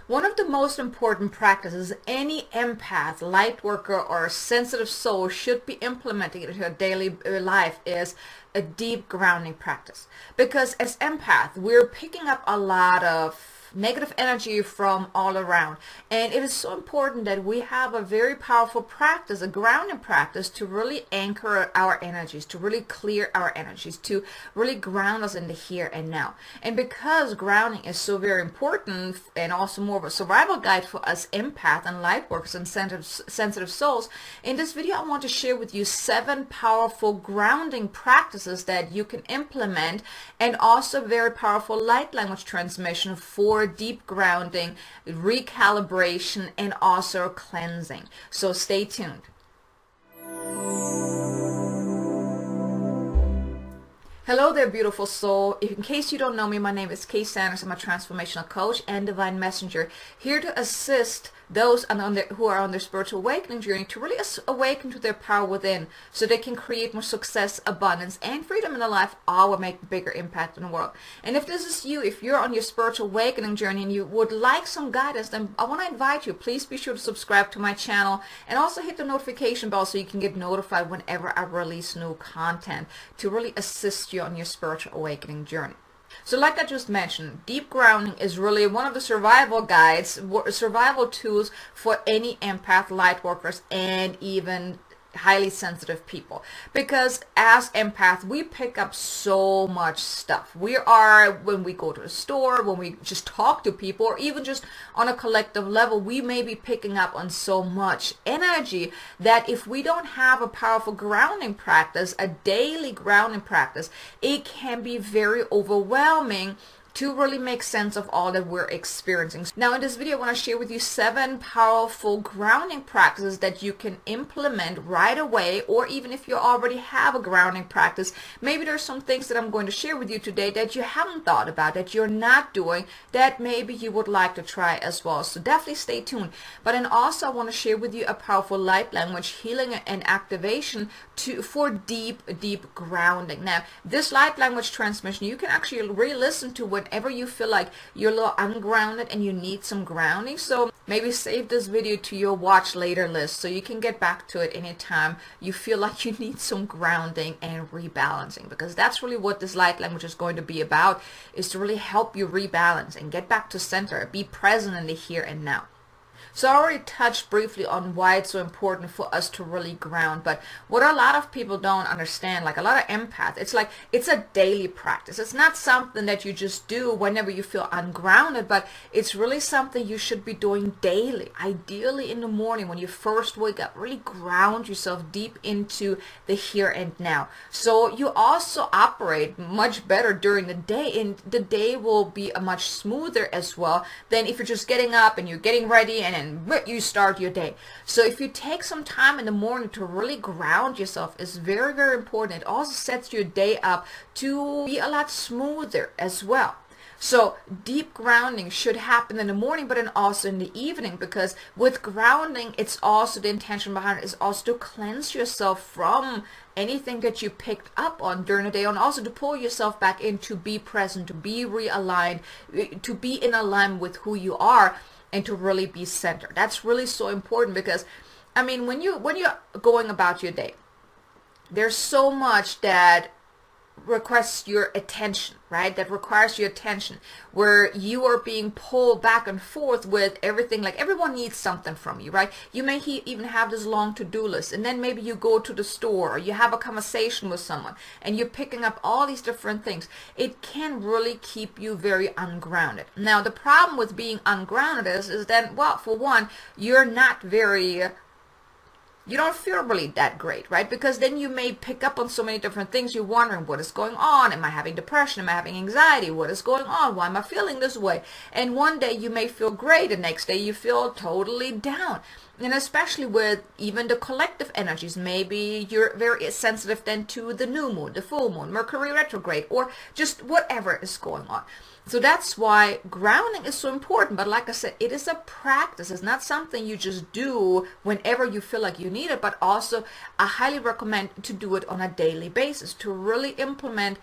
One of the most important practices any empath, light worker, or sensitive soul should be implementing into their daily life is a deep grounding practice. Because as empath, we're picking up a lot of negative energy from all around, and it is so important that we have a very powerful practice, a grounding practice, to really anchor our energies, to really clear our energies, to really ground us in the here and now. And because grounding is so very important and also more of a survival guide for us empath and light workers and sensitive souls, in this video I want to share with you 7 powerful grounding practices that you can implement, and also very powerful light language transmission for deep grounding, recalibration, and also cleansing. So stay tuned. Hello there, beautiful soul. In case you don't know me, my name is Kay Sanders. I'm a transformational coach and divine messenger, here to assist those who are on their spiritual awakening journey to really awaken to their power within, so they can create more success, abundance, and freedom in their life, all will make a bigger impact in the world. And if this is you, if you're on your spiritual awakening journey and you would like some guidance, then I want to invite you, please be sure to subscribe to my channel and also hit the notification bell so you can get notified whenever I release new content to really assist you on your spiritual awakening journey. So like I just mentioned, deep grounding is really one of the survival guides, survival tools for any empath, light workers, and even highly sensitive people. Because as empath, we pick up so much stuff. When we go to a store, when we just talk to people, or even just on a collective level, we may be picking up on so much energy that if we don't have a powerful grounding practice, a daily grounding practice, it can be very overwhelming to really make sense of all that we're experiencing. Now in this video I want to share with you 7 powerful grounding practices that you can implement right away, or even if you already have a grounding practice, maybe there's some things that I'm going to share with you today that you haven't thought about, that you're not doing, that maybe you would like to try as well. So definitely stay tuned. But then also I want to share with you a powerful light language healing and activation for deep grounding. Now this light language transmission you can actually re-listen to whenever you feel like you're a little ungrounded and you need some grounding. So maybe save this video to your watch later list so you can get back to it anytime you feel like you need some grounding and rebalancing, because that's really what this light language is going to be about, is to really help you rebalance and get back to center, be present in the here and now. So I already touched briefly on why it's so important for us to really ground, but what a lot of people don't understand, like a lot of empaths, it's like it's a daily practice. It's not something that you just do whenever you feel ungrounded, but it's really something you should be doing daily. Ideally in the morning when you first wake up, really ground yourself deep into the here and now. So you also operate much better during the day, and the day will be a much smoother as well than if you're just getting up and you're getting ready and then you start your day. So if you take some time in the morning to really ground yourself, is very, very important. It also sets your day up to be a lot smoother as well. So deep grounding should happen in the morning, but then also in the evening, because with grounding, it's also the intention behind it is also to cleanse yourself from anything that you picked up on during the day, and also to pull yourself back in, to be present, to be realigned, to be in alignment with who you are, and to really be centered. That's really so important, because I mean, when you're going about your day, there's so much that requests your attention, right? That requires your attention, where you are being pulled back and forth with everything. Like everyone needs something from you, right? You may even have this long to-do list, and then maybe you go to the store or you have a conversation with someone and you're picking up all these different things. It can really keep you very ungrounded. Now the problem with being ungrounded is that, well, for one, you're not very you don't feel really that great, right? Because then you may pick up on so many different things. You're wondering, what is going on? Am I having depression? Am I having anxiety? What is going on? Why am I feeling this way? And one day you may feel great, the next day you feel totally down. And especially with even the collective energies, maybe you're very sensitive then to the new moon, the full moon, Mercury retrograde, or just whatever is going on. So that's why grounding is so important. But like I said, it is a practice. It's not something you just do whenever you feel like you need it, but also I highly recommend to do it on a daily basis, to really implement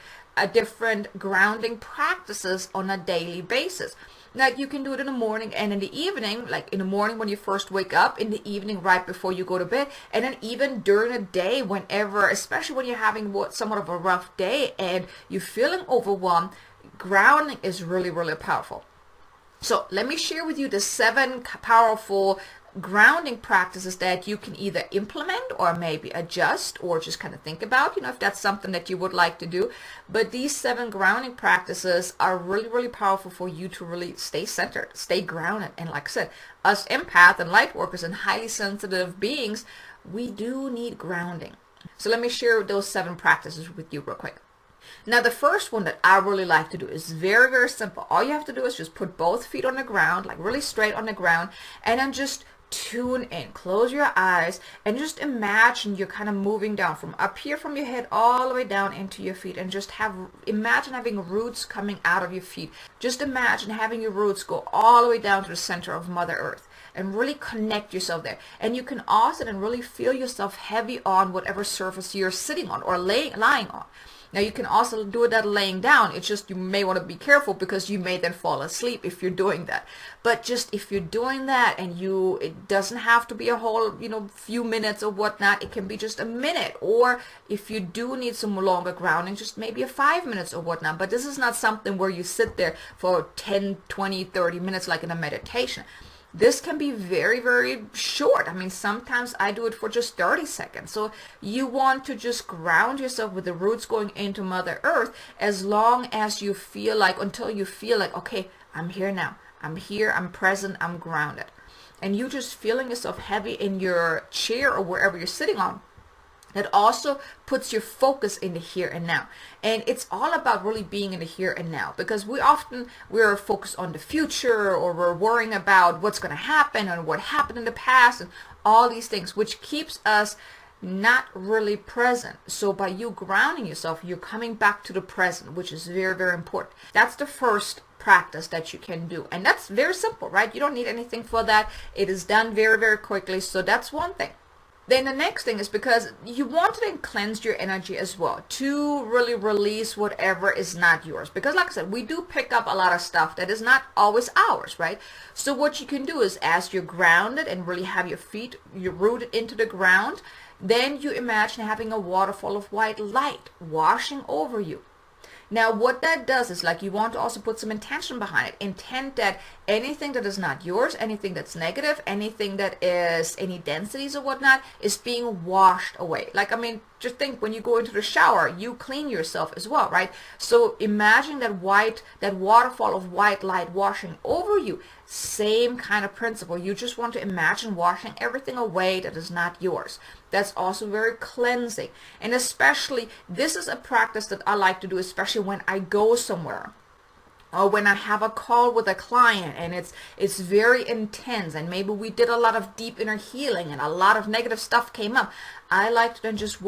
different grounding practices on a daily basis. Like you can do it in the morning and in the evening, like in the morning when you first wake up, in the evening right before you go to bed, and then even during the day whenever, especially when you're having somewhat of a rough day and you're feeling overwhelmed, grounding is really, really powerful. So let me share with you the 7 powerful grounding practices that you can either implement or maybe adjust or just kind of think about, if that's something that you would like to do. But these 7 grounding practices are really, really powerful for you to really stay centered, stay grounded. And like I said, us empath and light workers and highly sensitive beings, we do need grounding. So let me share those 7 practices with you real quick. Now, the first one that I really like to do is very, very simple. All you have to do is just put both feet on the ground, like really straight on the ground, and then just tune in. Close your eyes and just imagine you're kind of moving down from up here from your head all the way down into your feet, and just imagine having roots coming out of your feet. Just imagine having your roots go all the way down to the center of Mother Earth and really connect yourself there. And you can also then really feel yourself heavy on whatever surface you're sitting on or lying on. Now you can also do that laying down. It's just you may want to be careful because you may then fall asleep if you're doing that. But just if you're doing that and it doesn't have to be a whole, few minutes or whatnot. It can be just a minute. Or if you do need some longer grounding, just maybe a 5 minutes or whatnot. But this is not something where you sit there for 10, 20, 30 minutes like in a meditation. This can be very, very short. I mean, sometimes I do it for just 30 seconds. So you want to just ground yourself with the roots going into Mother Earth as long as you feel like, until you feel like, okay, I'm here now. I'm here, I'm present, I'm grounded. And you just feeling yourself heavy in your chair or wherever you're sitting on. That also puts your focus in the here and now. And it's all about really being in the here and now, because we're focused on the future, or we're worrying about what's going to happen and what happened in the past and all these things, which keeps us not really present. So by you grounding yourself, you're coming back to the present, which is very, very important. That's the first practice that you can do. And that's very simple, right? You don't need anything for that. It is done very, very quickly. So that's one thing. Then the next thing is, because you want to then cleanse your energy as well to really release whatever is not yours. Because like I said, we do pick up a lot of stuff that is not always ours, right? So what you can do is, as you're grounded and really have your feet, you're rooted into the ground, then you imagine having a waterfall of white light washing over you. Now, what that does is, like, you want to also put some intention behind it. Intent that anything that is not yours, anything that's negative, anything that is any densities or whatnot, is being washed away. Like, I mean, just think, when you go into the shower, you clean yourself as well, right? So imagine that waterfall of white light washing over you. Same kind of principle. You just want to imagine washing everything away that is not yours. That's also very cleansing. And especially, this is a practice that I like to do, especially when I go somewhere, or when I have a call with a client and it's very intense, and maybe we did a lot of deep inner healing and a lot of negative stuff came up. I like to then just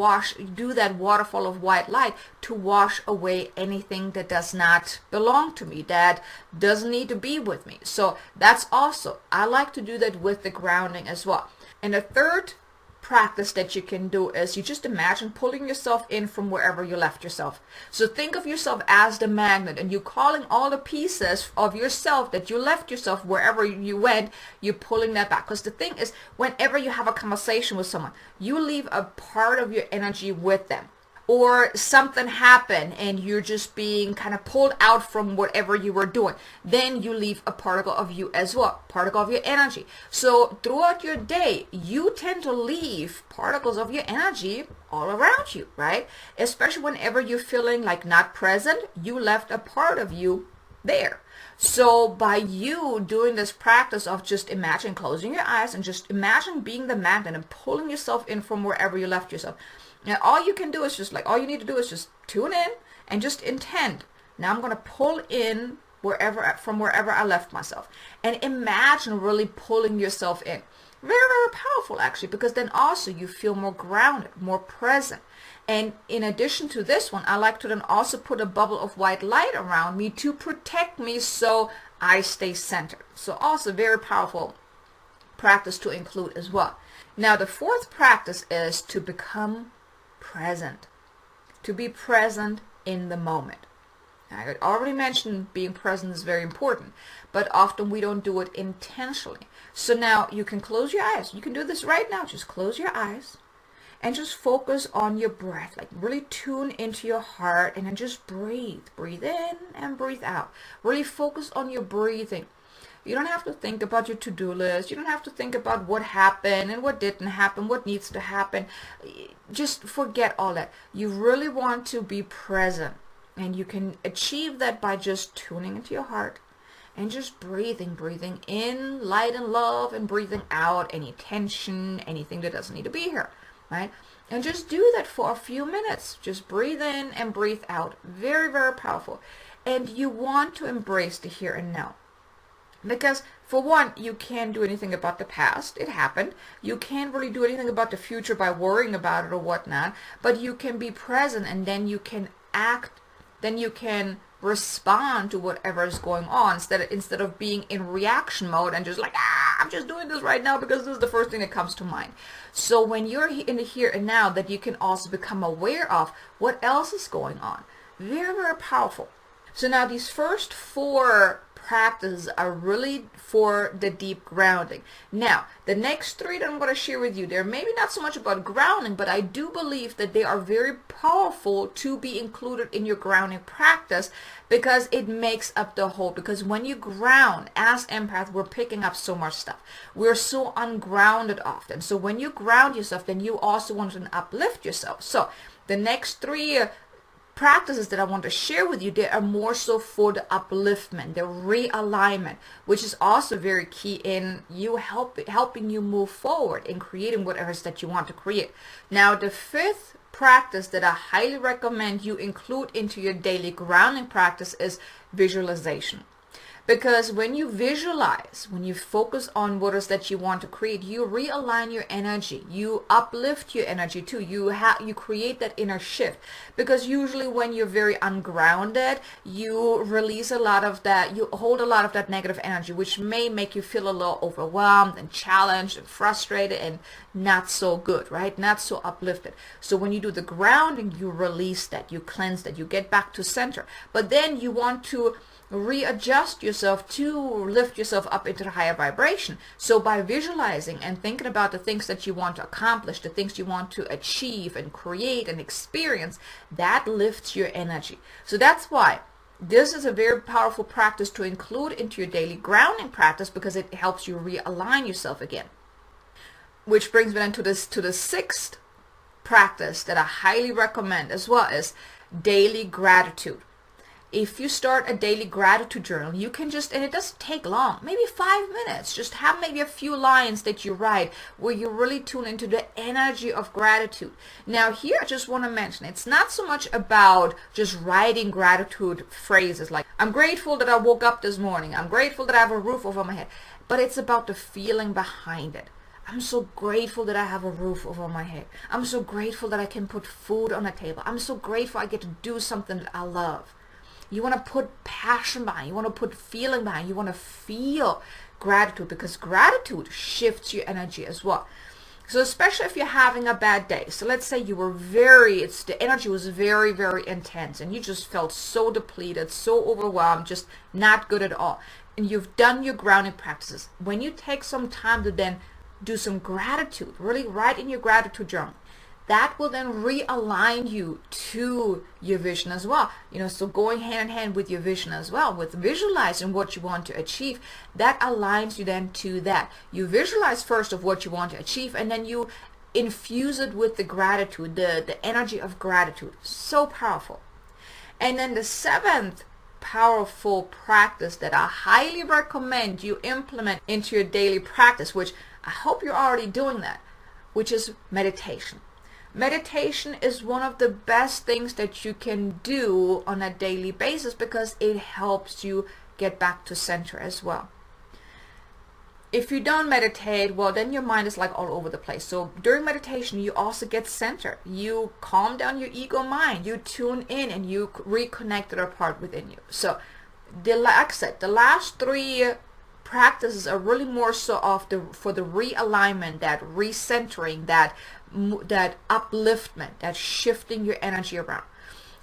do that waterfall of white light to wash away anything that does not belong to me, that doesn't need to be with me. So that's also, I like to do that with the grounding as well. And the third practice that you can do is, you just imagine pulling yourself in from wherever you left yourself. So think of yourself as the magnet, and you're calling all the pieces of yourself that you left yourself wherever you went, you're pulling that back. Because the thing is, whenever you have a conversation with someone, you leave a part of your energy with them. Or something happened and you're just being kind of pulled out from whatever you were doing, then you leave a particle of you as well, particle of your energy. So throughout your day, you tend to leave particles of your energy all around you, right? Especially whenever you're feeling like not present, you left a part of you there. So by you doing this practice of just imagine closing your eyes and just imagine being the magnet and pulling yourself in from wherever you left yourself. Now, all you can do is all you need to do is just tune in and just intend. Now I'm going to pull in from wherever I left myself. And imagine really pulling yourself in. Very, very powerful, actually, because then also you feel more grounded, more present. And in addition to this one, I like to then also put a bubble of white light around me to protect me so I stay centered. So also very powerful practice to include as well. Now, the fourth practice is to become present, to be present in the moment. I already mentioned being present is very important, but often we don't do it intentionally. So now you can close your eyes. You can do this right now. Just close your eyes and just focus on your breath. Like really tune into your heart and then just breathe. Breathe in and breathe out. Really focus on your breathing. You don't have to think about your to-do list. You don't have to think about what happened and what didn't happen, what needs to happen. Just forget all that. You really want to be present. And you can achieve that by just tuning into your heart and just breathing in light and love and breathing out any tension, anything that doesn't need to be here, right? And just do that for a few minutes. Just breathe in and breathe out. Very, very powerful. And you want to embrace the here and now. Because for one, you can't do anything about the past. It happened. You can't really do anything about the future by worrying about it or whatnot. But you can be present and then you can act. Then you can respond to whatever is going on instead of being in reaction mode and just like, I'm just doing this right now because this is the first thing that comes to mind. So when you're in the here and now, that you can also become aware of what else is going on. Very, very powerful. So now these first 4 practices are really for the deep grounding. Now, the next 3 that I'm going to share with you, they're maybe not so much about grounding, but I do believe that they are very powerful to be included in your grounding practice because it makes up the whole. Because when you ground, as empath, we're picking up so much stuff. We're so ungrounded often. So when you ground yourself, then you also want to uplift yourself. So the next 3 practices that I want to share with you, they are more so for the upliftment, the realignment, which is also very key in you helping you move forward in creating whatever it is that you want to create. Now, the 5th practice that I highly recommend you include into your daily grounding practice is visualization. Because when you visualize, when you focus on what it is that you want to create, you realign your energy. You uplift your energy too. You create that inner shift. Because usually when you're very ungrounded, you release a lot of that, you hold a lot of that negative energy, which may make you feel a little overwhelmed and challenged and frustrated and not so good, right? Not so uplifted. So when you do the grounding, you release that, you cleanse that, you get back to center. But then you want to readjust yourself to lift yourself up into the higher vibration. So by visualizing and thinking about the things that you want to accomplish, the things you want to achieve and create and experience, that lifts your energy. So that's why this is a very powerful practice to include into your daily grounding practice, because it helps you realign yourself again. Which brings me then to the 6th practice that I highly recommend as well, is daily gratitude. If you start a daily gratitude journal, you can just, and it doesn't take long, maybe 5 minutes, just have maybe a few lines that you write where you really tune into the energy of gratitude. Now here I just want to mention, it's not so much about just writing gratitude phrases like, I'm grateful that I woke up this morning, I'm grateful that I have a roof over my head, but it's about the feeling behind it. I'm so grateful that I have a roof over my head. I'm so grateful that I can put food on the table. I'm so grateful I get to do something that I love. You want to put passion behind, you want to put feeling behind, you want to feel gratitude, because gratitude shifts your energy as well. So especially if you're having a bad day. So let's say you were the energy was very, very intense and you just felt so depleted, so overwhelmed, just not good at all. And you've done your grounding practices. When you take some time to then do some gratitude, really write in your gratitude journal, that will then realign you to your vision as well. So going hand in hand with your vision as well, with visualizing what you want to achieve, that aligns you then to that. You visualize first of what you want to achieve, and then you infuse it with the gratitude, the energy of gratitude. So powerful. And then the 7th powerful practice that I highly recommend you implement into your daily practice, which I hope you're already doing that, which is meditation. Meditation is one of the best things that you can do on a daily basis, because it helps you get back to center as well. If you don't meditate, well, then your mind is like all over the place. So during meditation, you also get centered. You calm down your ego mind. You tune in and you reconnect to the part within you. So like I said, the last 3 practices are really more so for the realignment, that recentering, that upliftment, that shifting your energy around.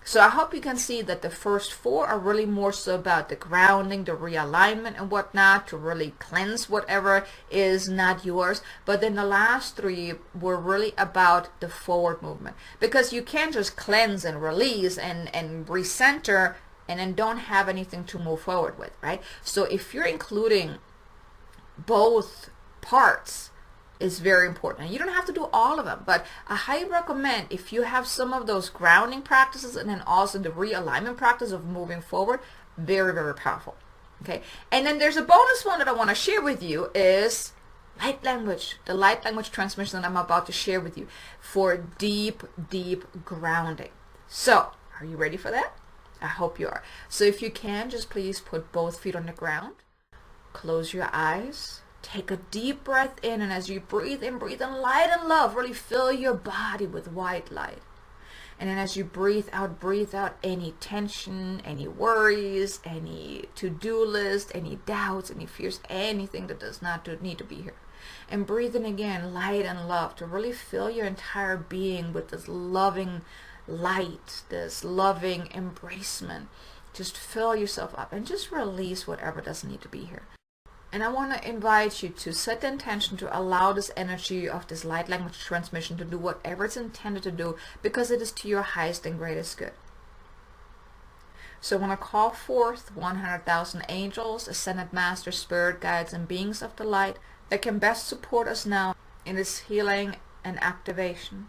So I hope you can see that the first 4 are really more so about the grounding, the realignment and whatnot, to really cleanse whatever is not yours. But then the last 3 were really about the forward movement, because you can't just cleanse and release and recenter and then don't have anything to move forward with, right? So if you're including both parts, is very important. And you don't have to do all of them, but I highly recommend, if you have some of those grounding practices and then also the realignment practice of moving forward, very, very powerful. Okay. And then there's a bonus one that I want to share with you, is light language, the light language transmission that I'm about to share with you for deep, deep grounding. So are you ready for that? I hope you are. So if you can, just please put both feet on the ground, close your eyes. Take a deep breath in, and as you breathe in light and love. Really fill your body with white light. And then as you breathe out any tension, any worries, any to-do list, any doubts, any fears, anything that does not need to be here. And breathe in again, light and love, to really fill your entire being with this loving light, this loving embracement. Just fill yourself up and just release whatever doesn't need to be here. And I want to invite you to set the intention to allow this energy of this light language transmission to do whatever it's intended to do, because it is to your highest and greatest good. So I want to call forth 100,000 angels, ascended masters, spirit guides, and beings of the light that can best support us now in this healing and activation.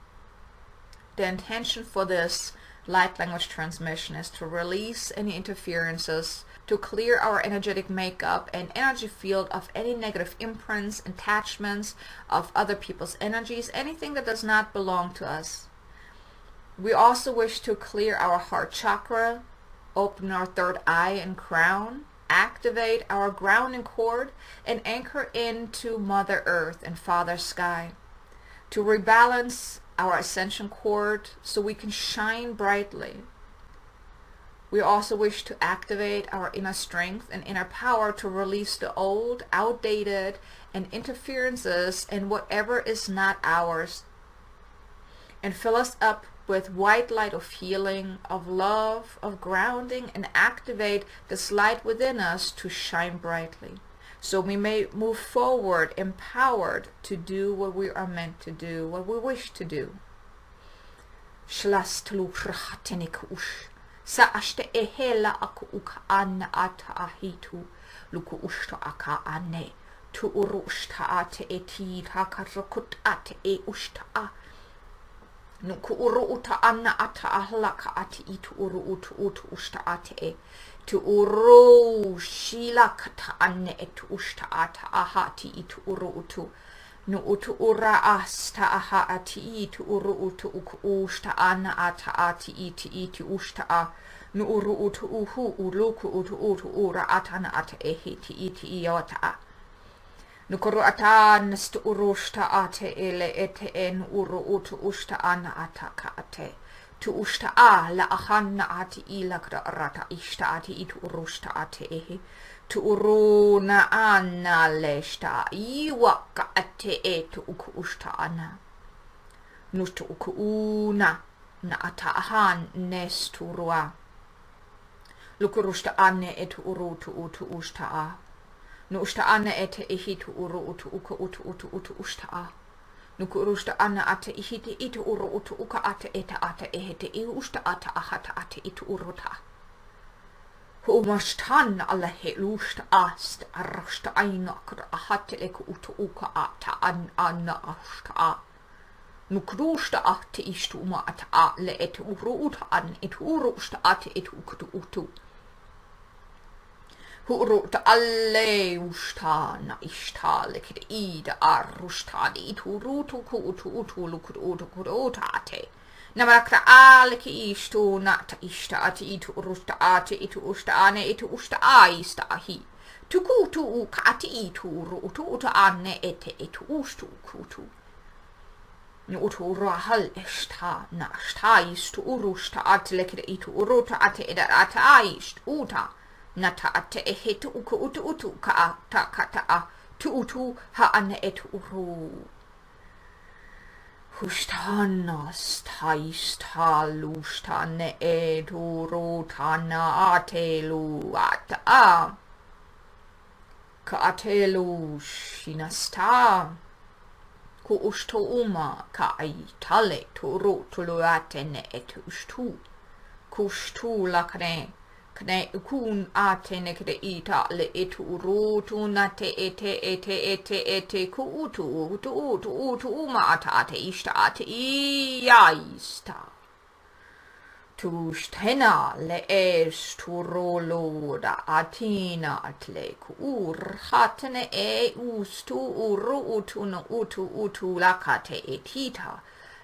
The intention for this light language transmission is to release any interferences, to clear our energetic makeup and energy field of any negative imprints, attachments of other people's energies, anything that does not belong to us. We also wish to clear our heart chakra, open our third eye and crown, activate our grounding cord, and anchor into Mother Earth and Father Sky, to rebalance our ascension cord so we can shine brightly. We also wish to activate our inner strength and inner power to release the old, outdated, and interferences and whatever is not ours, and fill us up with white light of healing, of love, of grounding, and activate this light within us to shine brightly, so we may move forward empowered to do what we are meant to do, what we wish to do. Sa ashte ehela aku uka anna ata ahitu luku ushta aka ane tu urushta ate eti hakarokut ate e ushta a nuku uru uta anna ata ahlaka ate itu uru utu ushta ate e tu uru shila kata ane etu ushta ata ahati itu uru utu nu utu ura asta aha ati itu uru utu uku ushta ana ata ati iti ushta a nu uru utu uhu uluku utu ura atana ata ehiti iti iota a nu kuru ata nastu urushta ate ele ete en uru utu ushta ana ata ka ate tu ushta a la ahanna ati ilakra rata ishta ati itu urushta ate ehe tu uruna ana leshta iwaka ate e tu uku ushta ana nustu uku una na ata ahan nesturua lukurushta ane etu uru tu ushta a nu ushta ana ete ihitu uru utu ushta a nukurushta ana ate ihiti itu uru uka ate eta ate ehete I ushta ata ahata ate itu uruta Humashtan alla helushta ast arashta ainakra ahate eku uka ata anna ashta nukrushta ate ishtuma ata le et uruta an et urushta ate et utu Huruta alle ushta na ishta lekit ida arushta it urutu utu lukuruta ate Namarakra aleki ishtu nata ishta ati itu urushta ate itu ushta ane itu ushta aista ahi tuku tu uka ati itu urutu uta ane ete itu ushtu kutu Utu rahal ishta na shta ishtu urushta ate lekit itu uruta ate eda ate aisht uta Nata ate ehetu utu ka ata kata a tu utu ha ane etu uru Hushtana staista lushtane edurutana atelu ata ka atelu shinasta ku ushtouma ka aitale turu tuluatene etushtu kushtu lakane kane ukun atene kede ita le eturu tunate ete ku utu uma ate ishta ate iaista tushtena le esturolo da atina atle ku urhatene ustu uru utu lakate etita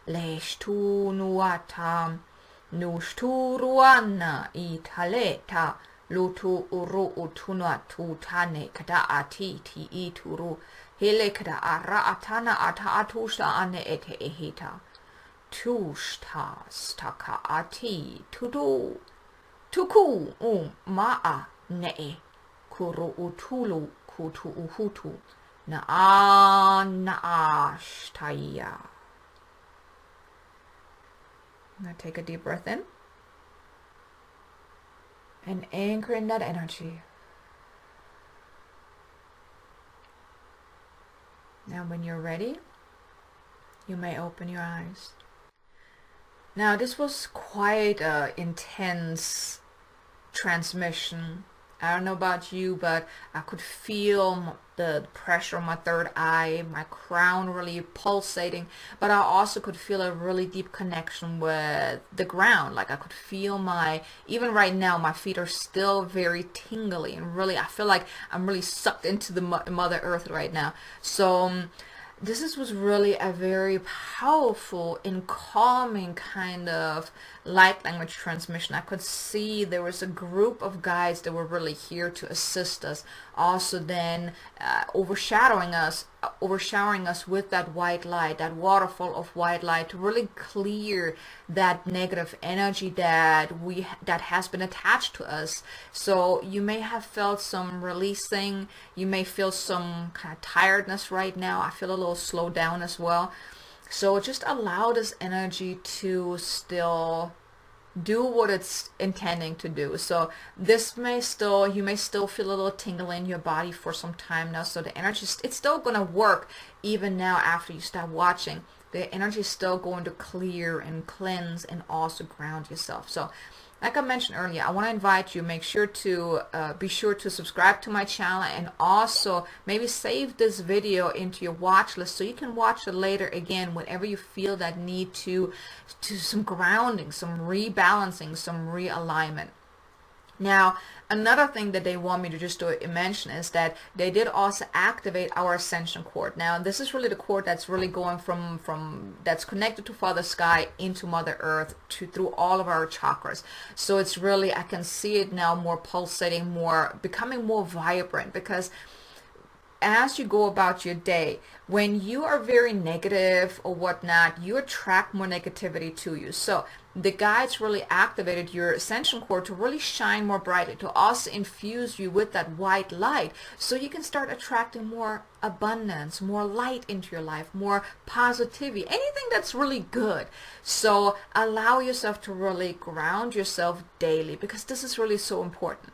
leshtu nuata Nushturuana italeta lutu uru utuna tutane kada atiti ituru hele kada ara atana ata atusha ane ete ehita tushta staka ati tudu tuku maa ne kuru utulu kutu uhutu na ashtaya. Now take a deep breath in and anchor in that energy. Now when you're ready, you may open your eyes. Now this was quite an intense transmission. I don't know about you, but I could feel the pressure on my third eye, my crown really pulsating, but I also could feel a really deep connection with the ground. Like I could feel even right now, my feet are still very tingly, and really, I feel like I'm really sucked into the Mother Earth right now. So this was really a very powerful and calming kind of light language transmission. I could see there was a group of guides that were really here to assist us, also then overshadowing us, overshowering us with that white light, that waterfall of white light, to really clear that negative energy that has been attached to us. So you may have felt some releasing, you may feel some kind of tiredness right now. I feel a little slowed down as well. So just allow this energy to still do what it's intending to do. So you may still feel a little tingle in your body for some time now. So the energy, it's still going to work even now after you stop watching. The energy is still going to clear and cleanse and also ground yourself. So like I mentioned earlier, I want to invite you, make sure to be sure to subscribe to my channel, and also maybe save this video into your watch list so you can watch it later again whenever you feel that need to some grounding, some rebalancing, some realignment. Now, another thing that they want me to just mention is that they did also activate our ascension cord. Now, this is really the cord that's really going from that's connected to Father Sky into Mother Earth through all of our chakras. So it's really, I can see it now more pulsating, becoming more vibrant, because as you go about your day, when you are very negative or whatnot, you attract more negativity to you. So the guides really activated your ascension cord to really shine more brightly, to also infuse you with that white light, so you can start attracting more abundance, more light into your life, more positivity, anything that's really good. So allow yourself to really ground yourself daily, because this is really so important.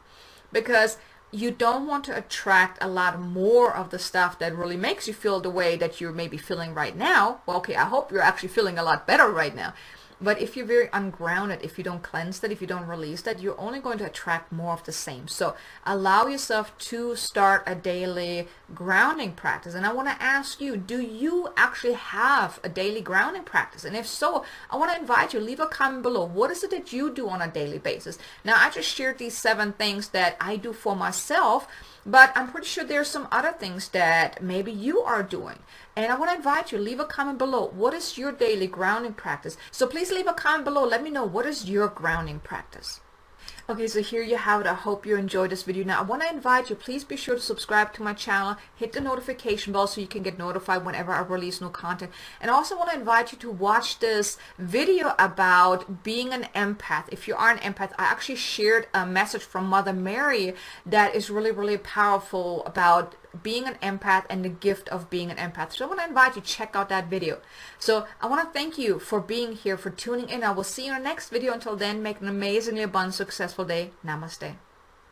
Because you don't want to attract a lot more of the stuff that really makes you feel the way that you're maybe feeling right now. Well, okay, I hope you're actually feeling a lot better right now. But if you're very ungrounded, if you don't cleanse that, if you don't release that, you're only going to attract more of the same. So allow yourself to start a daily grounding practice. And I want to ask you, do you actually have a daily grounding practice? And if so, I want to invite you, leave a comment below. What is it that you do on a daily basis? Now, I just shared these 7 things that I do for myself, but I'm pretty sure there's some other things that maybe you are doing. And I want to invite you, leave a comment below. What is your daily grounding practice? So please leave a comment below. Let me know, what is your grounding practice? Okay, so here you have it. I hope you enjoyed this video. Now, I want to invite you, please be sure to subscribe to my channel, hit the notification bell so you can get notified whenever I release new content. And I also want to invite you to watch this video about being an empath. If you are an empath, I actually shared a message from Mother Mary that is really, really powerful about being an empath and the gift of being an empath. So I want to invite you to check out that video. So I want to thank you for being here, for tuning in. I will see you in our next video. Until then, make an amazingly abundant, successful day. Namaste.